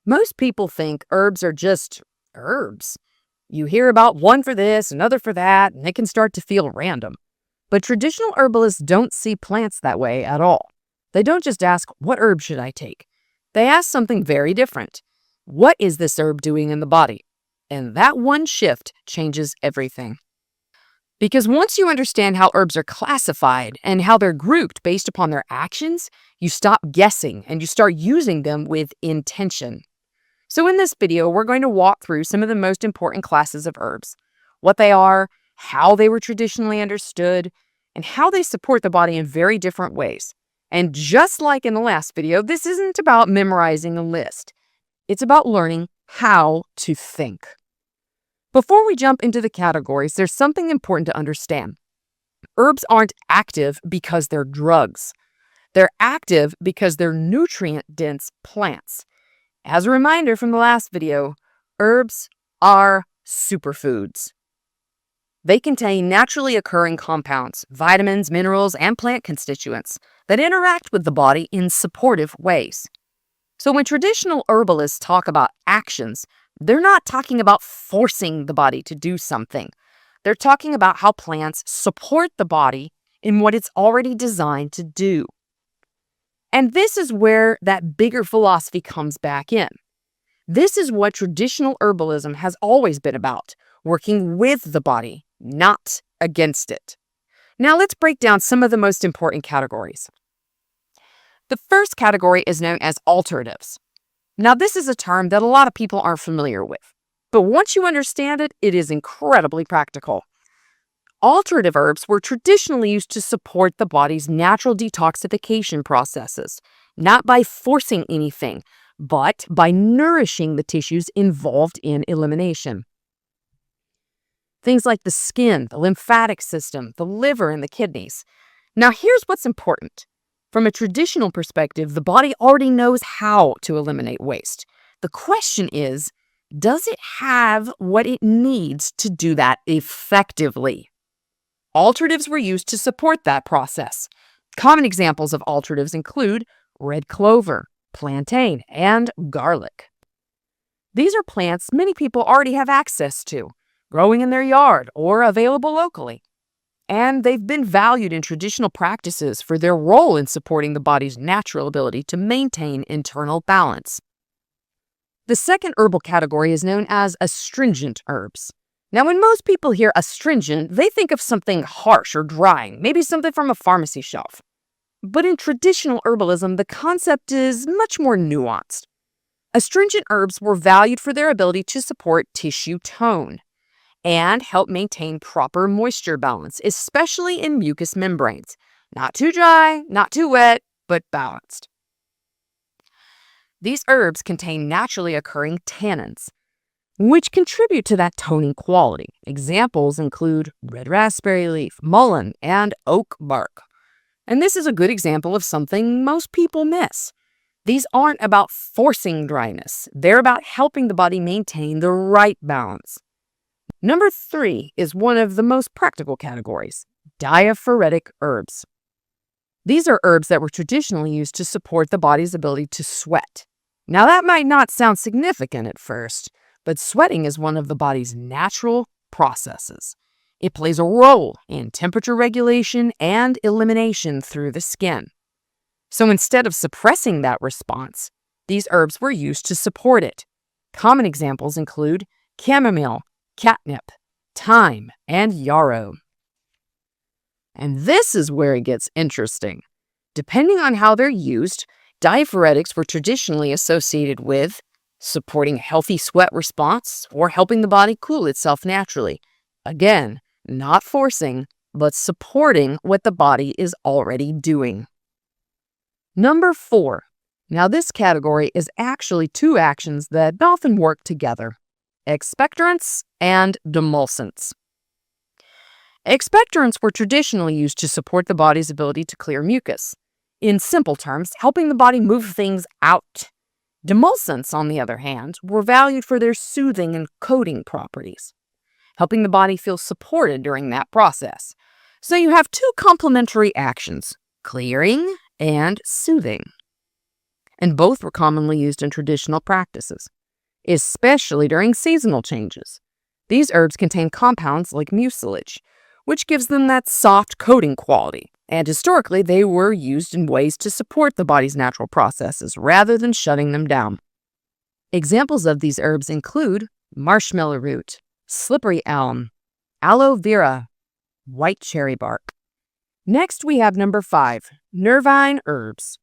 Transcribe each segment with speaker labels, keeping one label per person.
Speaker 1: Most people think herbs are just herbs. You hear about one for this, another for that, and it can start to feel random. But traditional herbalists don't see plants that way at all. They don't just ask, what herb should I take? They ask something very different. What is this herb doing in the body? And that one shift changes everything. Because once you understand how herbs are classified and how they're grouped based upon their actions, you stop guessing and you start using them with intention. So in this video, we're going to walk through some of the most important classes of herbs, what they are, how they were traditionally understood, and how they support the body in very different ways. And just like in the last video, this isn't about memorizing a list. It's about learning how to think. Before we jump into the categories, there's something important to understand. Herbs aren't active because they're drugs. They're active because they're nutrient-dense plants. As a reminder from the last video, herbs are superfoods. They contain naturally occurring compounds, vitamins, minerals, and plant constituents that interact with the body in supportive ways. So when traditional herbalists talk about actions, they're not talking about forcing the body to do something. They're talking about how plants support the body in what it's already designed to do. And this is where that bigger philosophy comes back in. This is what traditional herbalism has always been about, working with the body, not against it. Now let's break down some of the most important categories. The first category is known as alteratives. Now this is a term that a lot of people aren't familiar with, but once you understand it, it is incredibly practical. Alterative herbs were traditionally used to support the body's natural detoxification processes, not by forcing anything, but by nourishing the tissues involved in elimination. Things like the skin, the lymphatic system, the liver, and the kidneys. Now here's what's important. From a traditional perspective, the body already knows how to eliminate waste. The question is, does it have what it needs to do that effectively? Alteratives were used to support that process. Common examples of alteratives include red clover, plantain, and garlic. These are plants many people already have access to, growing in their yard or available locally. And they've been valued in traditional practices for their role in supporting the body's natural ability to maintain internal balance. The second herbal category is known as astringent herbs. Now, when most people hear astringent, they think of something harsh or drying, maybe something from a pharmacy shelf. But in traditional herbalism, the concept is much more nuanced. Astringent herbs were valued for their ability to support tissue tone and help maintain proper moisture balance, especially in mucous membranes. Not too dry, not too wet, but balanced. These herbs contain naturally occurring tannins, which contribute to that toning quality. Examples include red raspberry leaf, mullein, and oak bark. And this is a good example of something most people miss. These aren't about forcing dryness. They're about helping the body maintain the right balance. Number 3 is one of the most practical categories, diaphoretic herbs. These are herbs that were traditionally used to support the body's ability to sweat. Now that might not sound significant at first, but sweating is one of the body's natural processes. It plays a role in temperature regulation and elimination through the skin. So instead of suppressing that response, these herbs were used to support it. Common examples include chamomile, catnip, thyme, and yarrow. And this is where it gets interesting. Depending on how they're used, diaphoretics were traditionally associated with supporting a healthy sweat response or helping the body cool itself naturally. Again, not forcing, but supporting what the body is already doing. Number 4. Now this category is actually 2 actions that often work together: expectorants and demulcents. Expectorants were traditionally used to support the body's ability to clear mucus. In simple terms, helping the body move things out. Demulcents, on the other hand, were valued for their soothing and coating properties, helping the body feel supported during that process. So you have 2 complementary actions, clearing and soothing. and both were commonly used in traditional practices, especially during seasonal changes. These herbs contain compounds like mucilage, which gives them that soft coating quality, and historically they were used in ways to support the body's natural processes rather than shutting them down. Examples of these herbs include marshmallow root, slippery elm, aloe vera, white cherry bark. Next, we have number 5, Nervine herbs.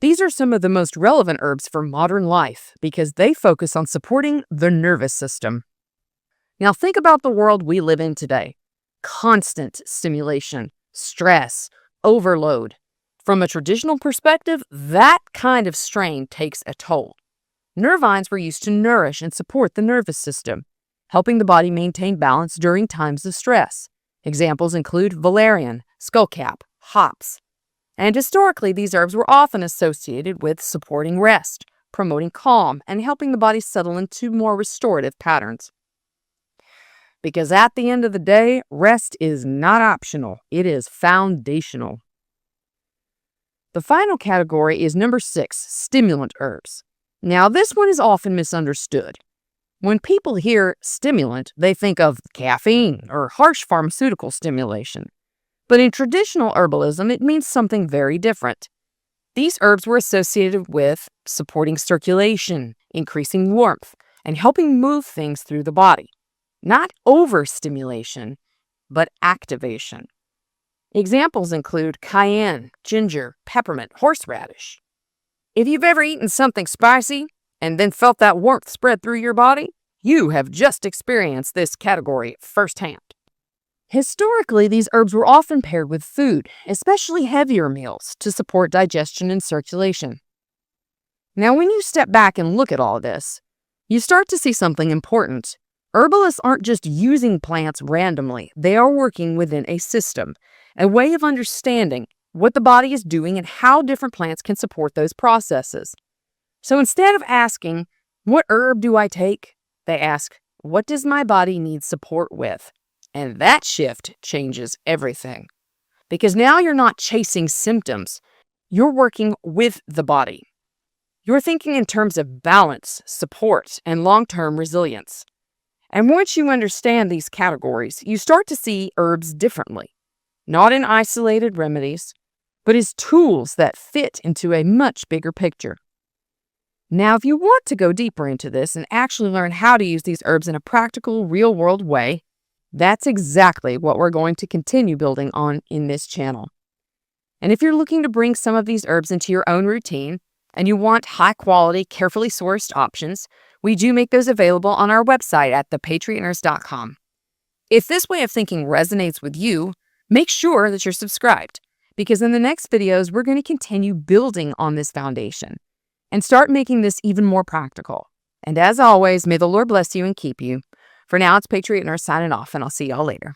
Speaker 1: These are some of the most relevant herbs for modern life because they focus on supporting the nervous system. Now think about the world we live in today. Constant stimulation, stress, overload. From a traditional perspective, that kind of strain takes a toll. Nervines were used to nourish and support the nervous system, helping the body maintain balance during times of stress. Examples include valerian, skullcap, hops. And historically, these herbs were often associated with supporting rest, promoting calm, and helping the body settle into more restorative patterns. Because at the end of the day, rest is not optional, it is foundational. The final category is number 6, stimulant herbs. Now, this one is often misunderstood. When people hear stimulant, they think of caffeine or harsh pharmaceutical stimulation. But in traditional herbalism, it means something very different. These herbs were associated with supporting circulation, increasing warmth, and helping move things through the body. Not overstimulation, but activation. Examples include cayenne, ginger, peppermint, horseradish. If you've ever eaten something spicy and then felt that warmth spread through your body, you have just experienced this category firsthand. Historically, these herbs were often paired with food, especially heavier meals, to support digestion and circulation. Now, when you step back and look at all this, you start to see something important. Herbalists aren't just using plants randomly. They are working within a system, a way of understanding what the body is doing and how different plants can support those processes. So instead of asking, what herb do I take? They ask, what does my body need support with? And that shift changes everything. Because now you're not chasing symptoms. You're working with the body. You're thinking in terms of balance, support, and long-term resilience. And once you understand these categories, you start to see herbs differently, not in isolated remedies, but as tools that fit into a much bigger picture. Now, if you want to go deeper into this and actually learn how to use these herbs in a practical, real-world way, that's exactly what we're going to continue building on in this channel. And if you're looking to bring some of these herbs into your own routine, and you want high-quality, carefully sourced options, we do make those available on our website at thepatriotnurse.com. If this way of thinking resonates with you, make sure that you're subscribed, because in the next videos, we're going to continue building on this foundation and start making this even more practical. And as always, may the Lord bless you and keep you. For now, it's Patriot Nurse signing off, and I'll see y'all later.